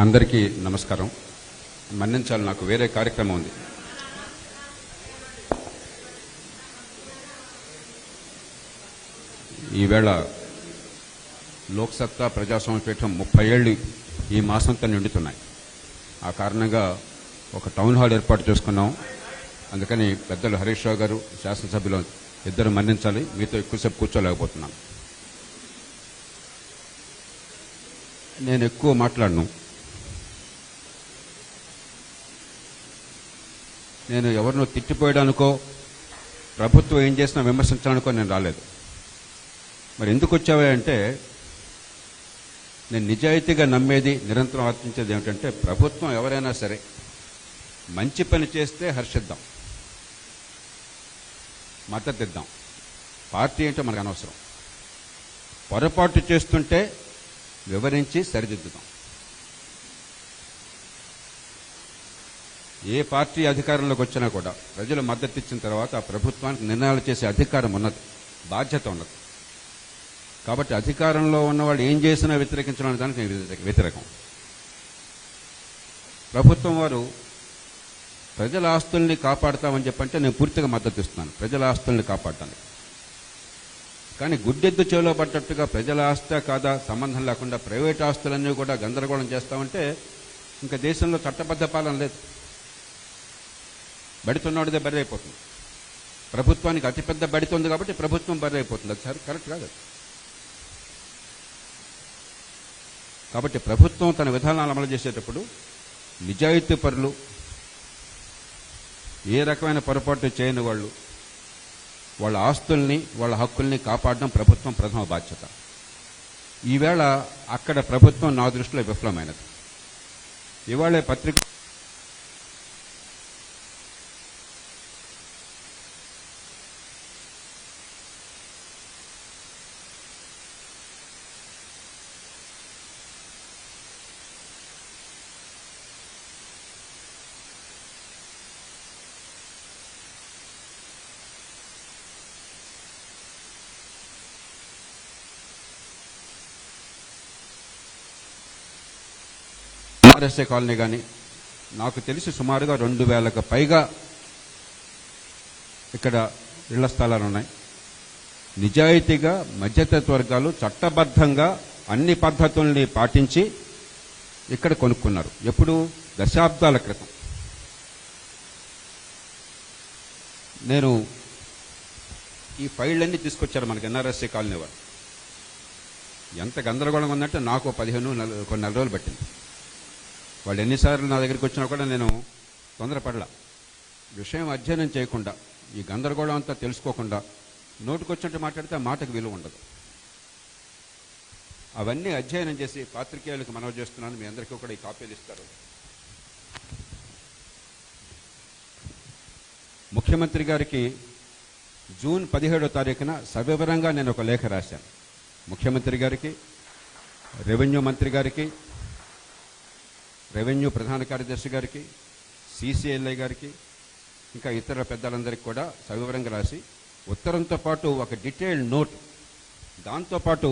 అందరికీ నమస్కారం. మన్నించాలి, నాకు వేరే కార్యక్రమం ఉంది. ఈవేళ లోక్సత్తా ప్రజాస్వామ్య పీఠం 30 ఏళ్ళు ఈ మాసంతో నిండుతున్నాయి. ఆ కారణంగా ఒక టౌన్ హాల్ ఏర్పాటు చేసుకున్నాం. అందుకని పెద్దలు హరీష్ రావు గారు, శాసనసభ్యులు ఇద్దరు మన్నించాలి, మీతో ఎక్కువసేపు కూర్చోలేకపోతున్నాను. నేను ఎక్కువ మాట్లాడను. నేను ఎవరినో తిట్టిపోయడానికో ప్రభుత్వం ఏం చేసినా విమర్శించడానికో నేను రాలేదు. మరి ఎందుకు వచ్చావా అంటే, నేను నిజాయితీగా నమ్మేది, నిరంతరం ఆలోచించేది ఏమిటంటే, ప్రభుత్వం ఎవరైనా సరే మంచి పని చేస్తే హర్షిద్దాం, మద్దతిద్దాం. పార్టీ ఏంటో మనకు అనవసరం. పొరపాటు చేస్తుంటే వివరించి సరిదిద్దుదాం. ఏ పార్టీ అధికారంలోకి వచ్చినా కూడా ప్రజలు మద్దతు ఇచ్చిన తర్వాత ఆ ప్రభుత్వానికి నిర్ణయాలు చేసే అధికారం ఉన్నది, బాధ్యత ఉన్నది. కాబట్టి అధికారంలో ఉన్నవాళ్ళు ఏం చేసినా వ్యతిరేకించడం దానికి నేను వ్యతిరేకం. ప్రభుత్వం వారు ప్రజల ఆస్తుల్ని కాపాడుతామని చెప్పంటే నేను పూర్తిగా మద్దతు ఇస్తున్నాను, ప్రజల ఆస్తుల్ని కాపాడటానికి. కానీ గుడ్డెద్దు చేలో పడ్డట్టుగా ప్రజల ఆస్తా కాదా సంబంధం లేకుండా ప్రైవేట్ ఆస్తులన్నీ కూడా గందరగోళం చేస్తామంటే ఇంకా దేశంలో చట్టబద్ధ పాలన లేదు. బడితున్నాడిదే బరి అయిపోతుంది. ప్రభుత్వానికి అతిపెద్ద బడిత ఉంది కాబట్టి ప్రభుత్వం బరి అయిపోతుంది. అది సరే, కరెక్ట్ కాదు. కాబట్టి ప్రభుత్వం తన విధానాలు అమలు చేసేటప్పుడు నిజాయితీ పరులు, ఏ రకమైన పొరపాటు చేయని వాళ్ళు, వాళ్ళ ఆస్తుల్ని, వాళ్ళ హక్కుల్ని కాపాడడం ప్రభుత్వం ప్రథమ బాధ్యత. ఈవేళ అక్కడ ప్రభుత్వం నా దృష్టిలో విఫలమైనది. ఇవాళ పత్రిక ఆర్ఎస్ఏ కాలనీ కానీ నాకు తెలిసి సుమారుగా 2000కు పైగా ఇక్కడ ఇళ్ల స్థలాలు ఉన్నాయి. నిజాయితీగా మధ్యతరగతి వర్గాలు చట్టబద్ధంగా అన్ని పద్ధతుల్ని పాటించి ఇక్కడ కొనుక్కున్నారు. ఎప్పుడు? దశాబ్దాల క్రితం. నేను ఈ ఫైళ్ళన్నీ తీసుకొచ్చారు మనకి ఎన్ఆర్ఎస్ఏ కాలనీ వారు. ఎంత గందరగోళంగా ఉందంటే నాకు 15 కొన్ని నెల రోజులు పట్టింది. వాళ్ళు ఎన్నిసార్లు నా దగ్గరికి వచ్చినా కూడా నేను తొందరపడలా. విషయం అధ్యయనం చేయకుండా, ఈ గందరగోళం అంతా తెలుసుకోకుండా నోటుకొచ్చినట్టు మాట్లాడితే ఆ మాటకు విలువ ఉండదు. అవన్నీ అధ్యయనం చేసి పాత్రికేయులకు మనవి చేస్తున్నాను. మీ అందరికీ కూడా ఈ కాపీలు ఇస్తారు. ముఖ్యమంత్రి గారికి జూన్ 17వ తారీఖున సవివరంగా నేను ఒక లేఖ రాశాను. ముఖ్యమంత్రి గారికి, రెవెన్యూ మంత్రి గారికి, రెవెన్యూ ప్రధాన కార్యదర్శి గారికి, సిసిఎల్ఐ గారికి, ఇంకా ఇతర పెద్దలందరికీ కూడా సవివరంగా రాసి ఉత్తరంతో పాటు ఒక డీటెయిల్డ్ నోట్, దాంతోపాటు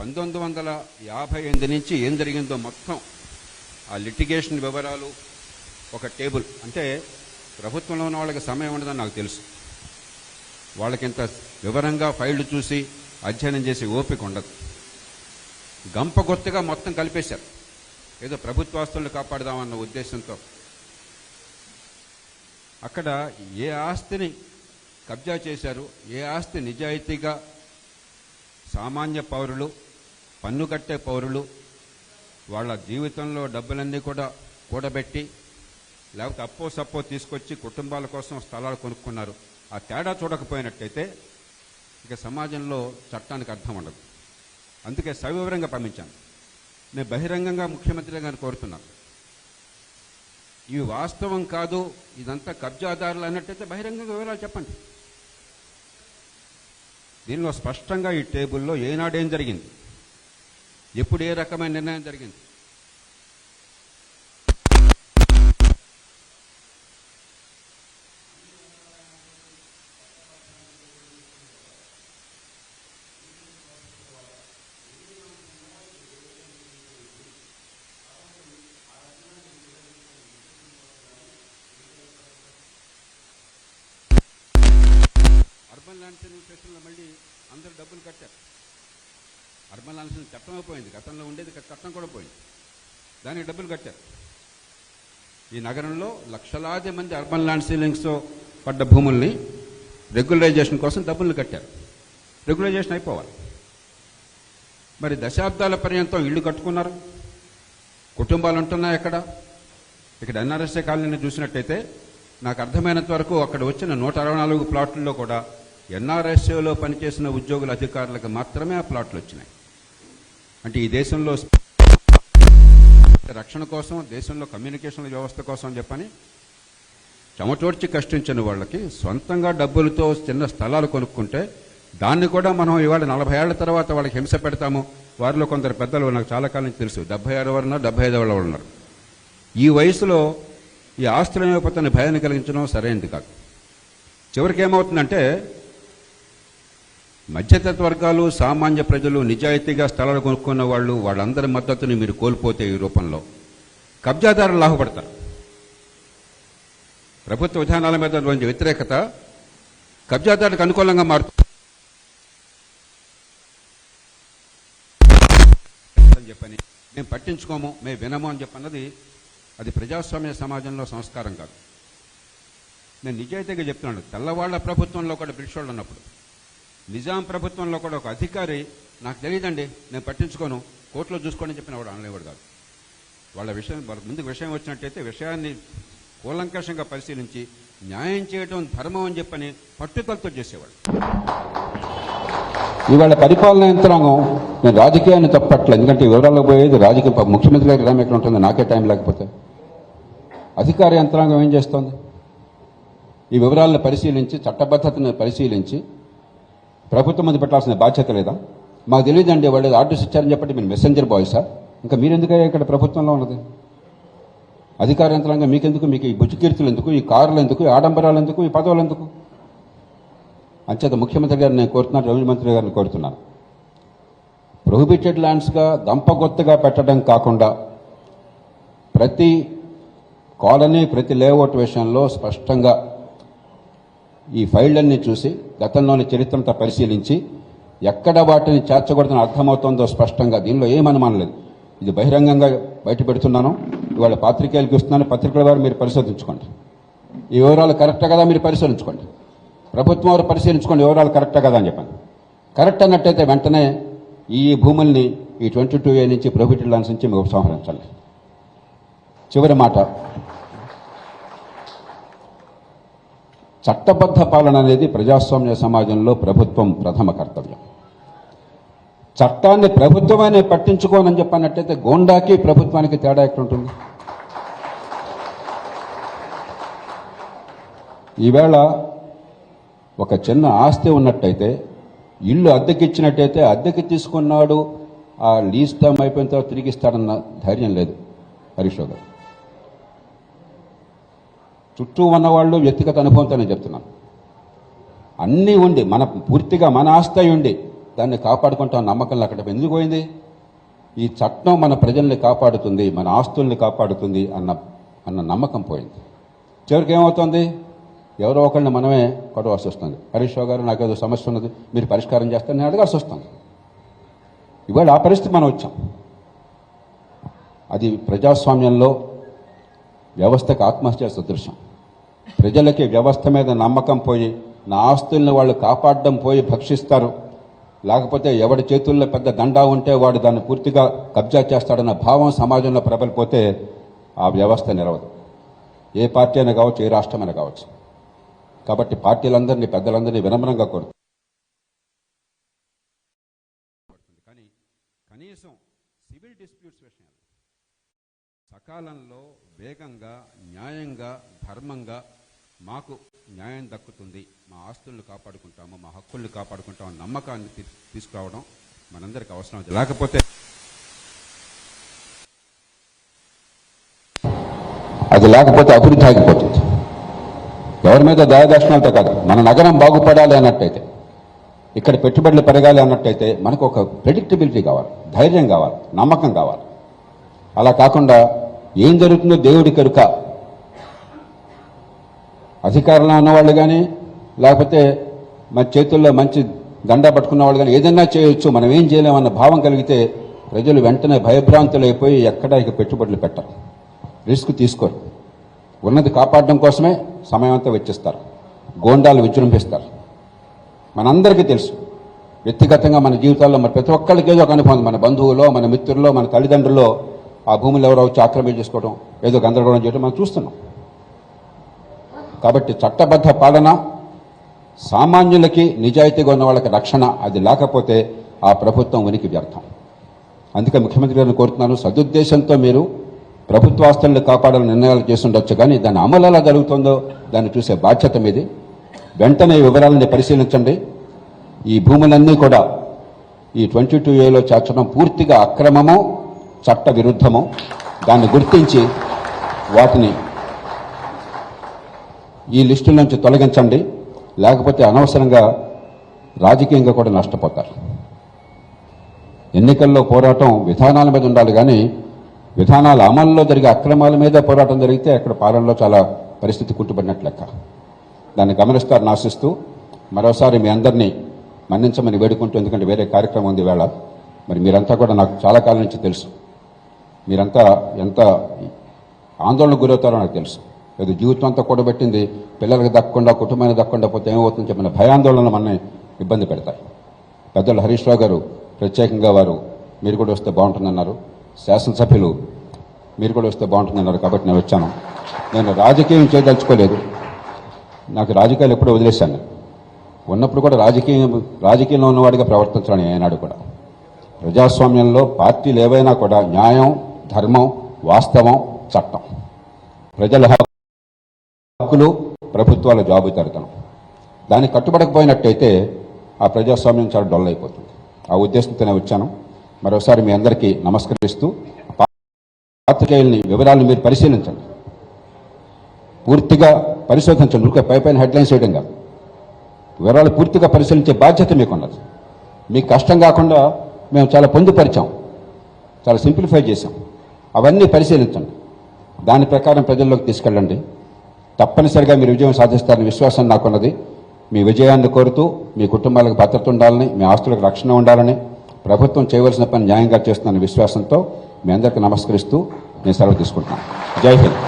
1958 నుంచి ఏం జరిగిందో మొత్తం ఆ లిటిగేషన్ వివరాలు ఒక టేబుల్. అంటే ప్రభుత్వంలో ఉన్న వాళ్ళకి సమయం ఉండదని నాకు తెలుసు. వాళ్ళకింత వివరంగా ఫైళ్లు చూసి అధ్యయనం చేసి ఓపిక ఉండదు. గంపగొత్తుగా మొత్తం కలిపేశారు, ఏదో ప్రభుత్వాస్తులను కాపాడదామన్న ఉద్దేశంతో. అక్కడ ఏ ఆస్తిని కబ్జా చేశారు, ఏ ఆస్తి నిజాయితీగా సామాన్య పౌరులు, పన్ను కట్టే పౌరులు వాళ్ళ జీవితంలో డబ్బులన్నీ కూడా కూడబెట్టి లేకపోతే అప్పో సప్పో తీసుకొచ్చి కుటుంబాల కోసం స్థలాలు కొనుక్కున్నారు, ఆ తేడా చూడకపోయినట్టయితే ఇక సమాజంలో చట్టానికి అర్థం ఉండదు. అందుకే సవివరంగా పంపించాను. నేను బహిరంగంగా ముఖ్యమంత్రి గారిని కోరుతున్నాను, ఇవి వాస్తవం కాదు, ఇదంతా కబ్జాదారులు అన్నట్టయితే బహిరంగంగా వివరాలు చెప్పండి. దీనిలో స్పష్టంగా ఈ టేబుల్లో ఏనాడేం జరిగింది, ఎప్పుడు ఏ రకమైన నిర్ణయం జరిగింది, అర్బన్ ల్యాండ్ సెన్సేషన్లో మళ్ళీ అందరూ డబ్బులు కట్టారు. అర్బన్ ల్యాండ్ సెన్సేషన్ చట్టం అయిపోయింది, గతంలో ఉండేది చట్టం కూడా పోయింది, దానికి డబ్బులు కట్టారు. ఈ నగరంలో లక్షలాది మంది అర్బన్ ల్యాండ్ సీలింగ్స్తో పడ్డ భూముల్ని రెగ్యులరైజేషన్ కోసం డబ్బులు కట్టారు. రెగ్యులరైజేషన్ అయిపోవాలి. మరి దశాబ్దాల పర్యంతం ఇళ్ళు కట్టుకున్నారు, కుటుంబాలు ఉంటున్నాయి అక్కడ. ఇక్కడ ఎన్ఆర్ఎస్ఏ కాలనీని చూసినట్టయితే నాకు అర్థమైనంత వరకు అక్కడ వచ్చిన 164 ప్లాట్లలో కూడా ఎన్ఆర్ఎస్ఏలో పనిచేసిన ఉద్యోగుల అధికారులకు మాత్రమే ఆ ప్లాట్లు వచ్చినాయి. అంటే ఈ దేశంలో రక్షణ కోసం, దేశంలో కమ్యూనికేషన్ వ్యవస్థ కోసం అని చెప్పని చెమటోడ్చి కష్టించిన వాళ్ళకి సొంతంగా డబ్బులతో చిన్న స్థలాలు కొనుక్కుంటే దాన్ని కూడా మనం ఇవాళ 40 ఏళ్ల తర్వాత వాళ్ళకి హింస పెడతాము. వారిలో కొందరు పెద్దలు నాకు చాలా కాలం నుంచి తెలుసు, 76 వారు ఉన్నారు, 75 వాళ్ళు ఉన్నారు. ఈ వయసులో ఈ ఆస్తుల నేపథ్యాన్ని భయాన్ని కలిగించడం సరైనది కాదు. చివరికి ఏమవుతుందంటే మధ్యతరగతి వర్గాలు, సామాన్య ప్రజలు, నిజాయితీగా స్థలాలు కొనుక్కున్న వాళ్ళు, వాళ్ళందరి మద్దతుని మీరు కోల్పోతే ఈ రూపంలో కబ్జాదారులు లాభపడతారు. ప్రభుత్వ విధానాల మీద వ్యతిరేకత కబ్జాదారులకు అనుకూలంగా మారుతుంది అని చెప్పని మేము పట్టించుకోము, మేము వినము అని చెప్పన్నది అది ప్రజాస్వామ్య సమాజంలో సంస్కారం కాదు. నేను నిజాయితీగా చెప్తున్నాను. తెల్లవాళ్ల ప్రభుత్వంలో కూడా బ్రిటిష్ వాళ్ళు ఉన్నప్పుడు, నిజాం ప్రభుత్వంలో కూడా ఒక అధికారి నాకు తెలియదండి, నేను పట్టించుకోను, కోర్టులో చూసుకోండి చెప్పిన వాడు అనలేవాడు కాదు. వాళ్ళ ముందుకు విషయం వచ్చినట్టయితే విషయాన్ని కూలంకషంగా పరిశీలించి న్యాయం చేయడం ధర్మం అని చెప్పని పట్టుదలతో చేసేవాడు. ఇవాళ పరిపాలనా యంత్రాంగం, నేను రాజకీయాన్ని తప్పట్లేదు, ఎందుకంటే వివరాల్లో పోయేది రాజకీయ ముఖ్యమంత్రి గారి గ్రామం ఎక్కడ ఉంటుంది, నాకే టైం లేకపోతే. అధికార యంత్రాంగం ఏం చేస్తోంది? ఈ వివరాలను పరిశీలించి, చట్టబద్ధతను పరిశీలించి ప్రభుత్వం ముందు పెట్టాల్సిన బాధ్యత లేదా? మాకు తెలియదండి, వాళ్ళు ఆర్డర్స్ ఇచ్చారని చెప్పండి, మీరు మెసెంజర్ బాయ్సా? ఇంకా మీరెందుకయ్యా ఇక్కడ ప్రభుత్వంలో ఉన్నది? అధికార యంత్రాంగం మీకెందుకు? మీకు ఈ బుజ్జుకీర్తులు ఎందుకు? ఈ కారులు ఎందుకు? ఈ ఆడంబరాలు ఎందుకు? ఈ పదవులు ఎందుకు? అంచేత ముఖ్యమంత్రి గారిని నేను కోరుతున్నాను, రెవెన్యూ మంత్రి గారిని కోరుతున్నాను, ప్రొహిబిటెడ్ ల్యాండ్స్గా దంపగొత్తగా పెట్టడం కాకుండా ప్రతి కాలనీ, ప్రతి లేఅవుట్ విషయంలో స్పష్టంగా ఈ ఫైళ్లన్నీ చూసి గతంలోని చరిత్రంతో పరిశీలించి ఎక్కడ వాటిని చేర్చకూడదని అర్థమవుతుందో స్పష్టంగా, దీనిలో ఏమనుమానం లేదు. ఇది బహిరంగంగా బయట పెడుతున్నాను, ఇవాళ పాత్రికేయులకు ఇస్తున్నాను, పత్రికల వారు మీరు పరిశోధించుకోండి. ఈ వివరాలు కరెక్టా కదా మీరు పరిశీలించుకోండి, ప్రభుత్వం వారు పరిశీలించుకోండి వివరాలు కరెక్టా కదా అని చెప్పండి. కరెక్ట్ అన్నట్టయితే వెంటనే ఈ భూముల్ని ఈ 22A నుంచి ప్రొహిబిటెడ్ ల్యాండ్స్ నుంచి మేము ఉపసంహరించాలి. చివరి మాట, చట్టబద్ధ పాలన అనేది ప్రజాస్వామ్య సమాజంలో ప్రభుత్వం ప్రథమ కర్తవ్యం. చట్టాన్ని ప్రభుత్వమే పట్టించుకోనని చెప్పన్నట్టయితే గోండాకి ప్రభుత్వానికి తేడా ఎక్కడుంటుంది? ఈవేళ ఒక చిన్న ఆస్తి ఉన్నట్టయితే, ఇల్లు అద్దెకిచ్చినట్టయితే అద్దెకి తీసుకున్నాడు, ఆ లీజ్ టర్మ్ అయిపోయిన తర్వాత తిరిగి ఇస్తాడన్న ధైర్యం లేదు హరీష్ రావు గారు. చుట్టూ ఉన్నవాళ్ళు వ్యక్తిగత అనుభవంతో నేను చెప్తున్నాను. అన్నీ ఉండి, పూర్తిగా మన ఆస్తి ఉండి దాన్ని కాపాడుకుంటాం నమ్మకంలో అక్కడ ఎందుకు పోయింది? ఈ చట్టం మన ప్రజల్ని కాపాడుతుంది, మన ఆస్తుల్ని కాపాడుతుంది అన్న నమ్మకం పోయింది. చివరికి ఏమవుతుంది? ఎవరో ఒకళ్ళని మనమే కొడవలసి వస్తుంది. హరీష్ రావు గారు, నాకేదో సమస్య ఉన్నది, మీరు పరిష్కారం చేస్తారని నేను అడగాల్సి వస్తుంది. ఇవాళ ఆ పరిస్థితి మనం వచ్చాం. అది ప్రజాస్వామ్యంలో వ్యవస్థకు ఆత్మహత్య సదృశ్యం. ప్రజలకి వ్యవస్థ మీద నమ్మకం పోయి, నా ఆస్తుల్ని వాళ్ళు కాపాడడం పోయి భక్షిస్తారు, లేకపోతే ఎవడి చేతుల్లో పెద్ద దండా ఉంటే వాడు దాన్ని పూర్తిగా కబ్జా చేస్తాడన్న భావం సమాజంలో ప్రబలిపోతే ఆ వ్యవస్థ నిలవదు. ఏ పార్టీ అయినా కావచ్చు, ఏ రాష్ట్రమైనా కావచ్చు. కాబట్టి పార్టీలందరినీ, పెద్దలందరినీ వినమ్రంగా కోరుతుంది. కానీ కనీసం సివిల్ డిస్ప్యూట్స్ విషయాలు సకాలంలో, వేగంగా, న్యాయంగా, ధర్మంగా మాకు న్యాయం దక్కుతుంది, మా ఆస్తులను కాపాడుకుంటాము, మా హక్కుల్ని కాపాడుకుంటాము నమ్మకాన్ని తీసుకురావడం మనందరికీ అవసరం. లేకపోతే అభివృద్ధి ఆగిపోతుంది. ఎవరి మీద దయాదర్శనాలతో కాదు, మన నగరం బాగుపడాలి అన్నట్టయితే, ఇక్కడ పెట్టుబడులు పెరగాలి అన్నట్టయితే మనకు ఒక ప్రెడిక్టబిలిటీ కావాలి, ధైర్యం కావాలి, నమ్మకం కావాలి. అలా కాకుండా ఏం జరుగుతుందో దేవుడి కరుక, అధికారంలో ఉన్నవాళ్ళు కానీ లేకపోతే మన చేతుల్లో మంచి దండ పట్టుకున్న వాళ్ళు కానీ ఏదైనా చేయొచ్చు, మనం ఏం చేయలేమన్న భావం కలిగితే ప్రజలు వెంటనే భయభ్రాంతులైపోయి ఎక్కడ ఇక పెట్టుబడులు పెట్టరు, రిస్క్ తీసుకోరు. ఉన్నది కాపాడడం కోసమే సమయం అంతా వెచ్చిస్తారు, గోండాలు విజృంభిస్తారు. మనందరికీ తెలుసు వ్యక్తిగతంగా మన జీవితాల్లో మరి ప్రతి ఒక్కరికి ఏదో ఒక అనుభవం, మన బంధువులో, మన మిత్రుల్లో, మన తల్లిదండ్రుల్లో ఆ భూములు ఎవరో వచ్చి ఆక్రమణ చేసుకోవడం, ఏదో గందరగోళం చేయడం మనం చూస్తున్నాం. కాబట్టి చట్టబద్ధ పాలన, సామాన్యులకి నిజాయితీగా ఉన్న వాళ్ళకి రక్షణ, అది లేకపోతే ఆ ప్రభుత్వం ఉనికి వ్యర్థం. అందుకే ముఖ్యమంత్రి గారిని కోరుతున్నాను, సదుద్దేశంతో మీరు ప్రభుత్వాస్తులను కాపాడాలని నిర్ణయాలు చేస్తుండొచ్చు, కానీ దాని అమలు ఎలా జరుగుతుందో దాన్ని చూసే బాధ్యత మీది. వెంటనే ఈ వివరాలని పరిశీలించండి. ఈ భూములన్నీ కూడా ఈ 22A చేర్చడం పూర్తిగా అక్రమము, చట్ట విరుద్ధము. దాన్ని గుర్తించి వాటిని ఈ లిస్టుల నుంచి తొలగించండి, లేకపోతే అనవసరంగా రాజకీయంగా కూడా నష్టపోతారు. ఎన్నికల్లో పోరాటం విధానాల మీద ఉండాలి, కానీ విధానాల అమల్లో జరిగే అక్రమాల మీద పోరాటం జరిగితే అక్కడ పాలనలో చాలా పరిస్థితి కుట్టుబడినట్లు లెక్క. దాన్ని గమనిస్తారని ఆశిస్తూ మరోసారి మీ అందరినీ మన్నించమని వేడుకుంటూ, ఎందుకంటే వేరే కార్యక్రమం ఉంది వేళ. మరి మీరంతా కూడా నాకు చాలా కాలం నుంచి తెలుసు, మీరంతా ఎంత ఆందోళనకు గురవుతారో నాకు తెలుసు. ఏదో జీవితం అంతా కూడబెట్టింది పిల్లలకు దక్కకుండా, కుటుంబానికి దక్కకుండా పోతే ఏమవుతుందని చెప్పిన భయాందోళనలు మనల్ని ఇబ్బంది పెడతాయి. పెద్దలు హరీష్ రావు గారు ప్రత్యేకంగా వారు మీరు కూడా వస్తే బాగుంటుందన్నారు, శాసనసభ్యులు మీరు కూడా వస్తే బాగుంటుందన్నారు. కాబట్టి నేను వచ్చాను. నేను రాజకీయం చేయదలుచుకోలేదు, నాకు రాజకీయాలు ఎప్పుడూ వదిలేశాను. ఉన్నప్పుడు కూడా రాజకీయంలో ఉన్నవాడిగా ప్రవర్తించాలని ఏనాడు కూడా. ప్రజాస్వామ్యంలో పార్టీలు ఏవైనా కూడా న్యాయం, ధర్మం, వాస్తవం, చట్టం, ప్రజల హక్కులు, ప్రభుత్వాల జవాబుదారీతనం, దానికి కట్టుబడకపోయినట్టయితే ఆ ప్రజాస్వామ్యం చాలా డొల్ అయిపోతుంది. ఆ ఉద్దేశంతోనే వచ్చాను. మరోసారి మీ అందరికీ నమస్కరిస్తూ, పాత్రికేయుల్ని వివరాలను మీరు పరిశీలించండి, పూర్తిగా పరిశోధించండి. ఊరికే పైపైన హెడ్లైన్స్ వేయడం కాదు, వివరాలు పూర్తిగా పరిశీలించే బాధ్యత మీకున్నది. మీకు కష్టం కాకుండా మేము చాలా పొందుపరిచాం, చాలా సింప్లిఫై చేశాం. అవన్నీ పరిశీలించండి, దాని ప్రకారం ప్రజల్లోకి తీసుకెళ్ళండి. తప్పనిసరిగా మీరు విజయం సాధిస్తారని విశ్వాసం నాకున్నది. మీ విజయాన్ని కోరుతూ, మీ కుటుంబాలకు భద్రత ఉండాలని, మీ ఆస్తులకు రక్షణ ఉండాలని, ప్రభుత్వం చేయవలసిన పని న్యాయంగా చేస్తుందన్న విశ్వాసంతో మీ అందరికీ నమస్కరిస్తూ నేను సెలవు తీసుకుంటున్నాను. జై హింద్.